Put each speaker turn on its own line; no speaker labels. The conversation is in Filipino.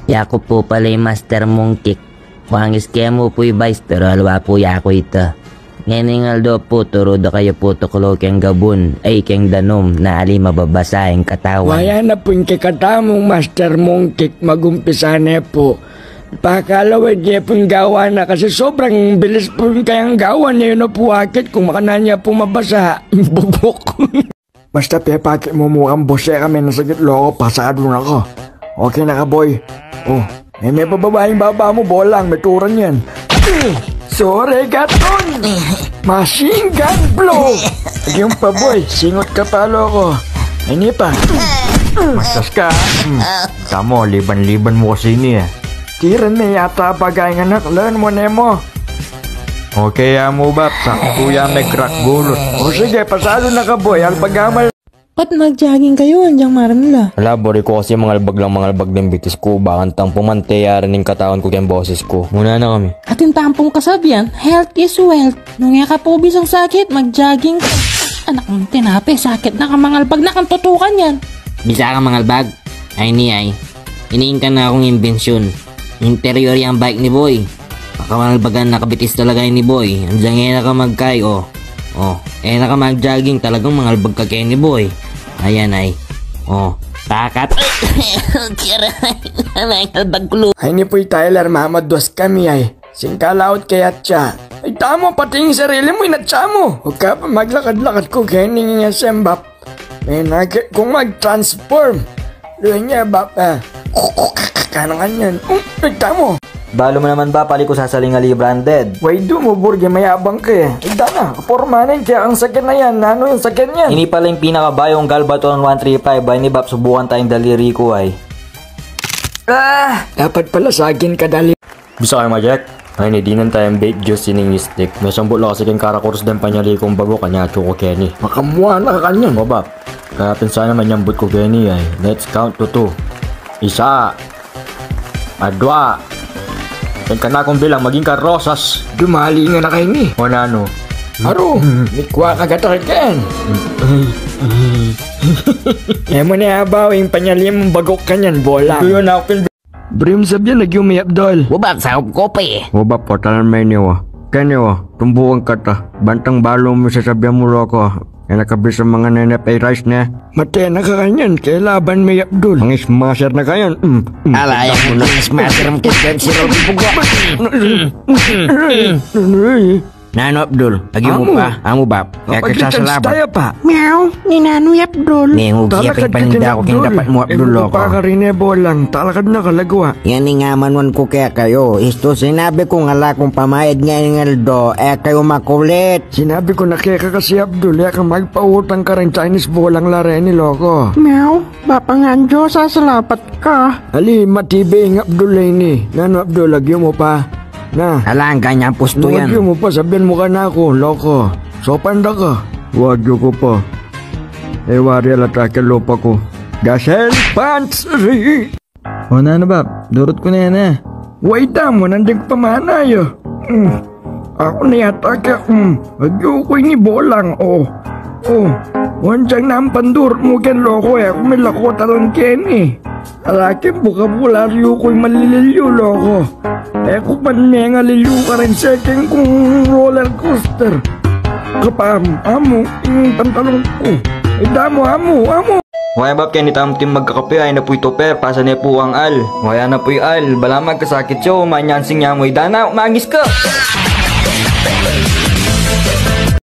Yako po pala yung Master Mongkik. Mukhang iskemo po yung vice pero alwa po yako ito. Ngayon aldo po turudo kayo po tukulo keng gabun ay keng danom na ali mababasa ang katawan.
Waya na po yung kikatamong Master Mongkik magumpisa na po. Pakalawad niya pong gawa na kasi sobrang bilis po yung kayang gawa niya yun na po akit kung makana niya po mabasa. Bubok. Basta pepake mo mukhang bose kami na sagit loko pasado na ko. Okay na ka boy. Oh, may pababaing baba mo bolang may turan yan. Sorry, gaton! Machine gun blow! Yung pa boy, singot ka palo ko. Ini pa. Masas ka. Tamo, liban-liban mo kasi ini eh. Tiran na yata bagay anak, learn mo nemo. Okay, mo ba? Sa kuya may crack gulot. O sige, pasado na ka boy, alpagamal.
Ba't nag-jogging kayo? Andiyan maramila.
Wala, bori ko kasi mga albag ng bitis ko. Bakantang pumantayaran ng katawan ko kayang boses ko. Muna na kami.
Ating tampong kasabihan, health is wealth. Nung ka po bisang sakit, mag-jogging ka. Anak mong tinapi, sakit na ka mangalbag na kang tutukan yan.
Bisa ka mangalbag? Ay ni ay. Iniingkan na akong imbensyon. Interior yung bike ni boy. Makamangalbagan nakabitis talaga ni boy. Andiyan ngayon na ka magkay na ka mag-jogging talagang mangalbag ka kay ni boy. Ayan ay. Takat.
Ay ni po'y Tyler, mamados kami ay. Singkalaot kaya siya. Ay tamo, pati yung sarili mo, inatsa mo. Huwag ka pa maglakad-lakad ko kaya ningin yung sembap. May nagit kung mag-transform. Doon niya ba kanangan yan. Ay tamo.
Balo mo naman ba, pali ko sasalingali branded.
Way do mo, burge, mayabang ka eh. Ida na, kapormanin kaya ang sakit na yan. Ano yung sakit niyan?
Ini pala yung pinakabayong Galbaton 135. Ay ni Bap, subukan tayong daliri ko ay.
Dapat pala sa akin kadali.
Bisa kayo ma-jack? Ay ni, dinan tayong bait juice sining stick. May sambot lang kasi kong karakurs din panyali kong bago kanya ko Kenny.
Makamuha na ka kanyan.
O Bap, kaya pinsa naman yung boot ko Kenny ay. Let's count to 2. Isa. Adwa. Yan ka na akong bilang, maging ka rosas.
Dumali nga na kayo ni.
O nano?
Aro, mikwa ka gatakin. Emo na abaw, yung panyali mong bagok kanyan, bola.
Ito yun ako.
Brim sabihan, nagyumi Abdol.
Wabag sa kope.
Wabag, patalan may niwa. Kanya tumbukan ka ta. Bantang balo mo sa sabihan mo loko. Yan nakabis sa mga nenepay rice na.
Mate na ka kanyan, kay laban may Abdul.
Ang smasher na kayan.
Alaya mo na smasher mo kitkan si Rob Pugo. Nano Abdul, lagi mo pa, amo Bap. Kaya kagsasalabat.
Tayo pa.
Meow, ni Nanoy Abdul.
Nengo giyapin paninda ko kung dapat mo Abdul loko.
Pa ka rin bolang, talakad na kalagwa.
Yan nga manuan ko kaya kayo. Isto sinabi ko nga kung pamayad nga yung Aldo, kayo makulit.
Sinabi ko na kaya ka kasi Abdul, ka magpautang ka rin Chinese bolang lare ni loko.
Meow, bapanganjo, sasalapat ka.
Ali, matibing Abdul ni. Nano Abdul, lagyo mo pa. Na.
Alang ganyan pusto yan.
Lagyo mo pa, sabihin mo ka na ako, loko. So panda ka. Wagyo ko pa. Wari alatake lopa ko. Gasel pants!
O na ba? Durot ko na yan eh.
Wait mo, nandig pamana yo. Ako na yata ka. Wagyo ko ni bolang, wansang nampandurot mo ken loko eh. Ako may lako talang ken eh. Alakin bukabularyo ko'y malililyo loko. Kung panenga lilyo ka rin second kong roller coaster. Kapam, amo, yung pantalong ko. Damo, amo.
Waya Bap, kaya nitam tim magkakape ay na po'y toper, pasa na po ang al. Waya na po'y al, bala magkasakit siyo, manyansing niya mo'y dana, umagis ka!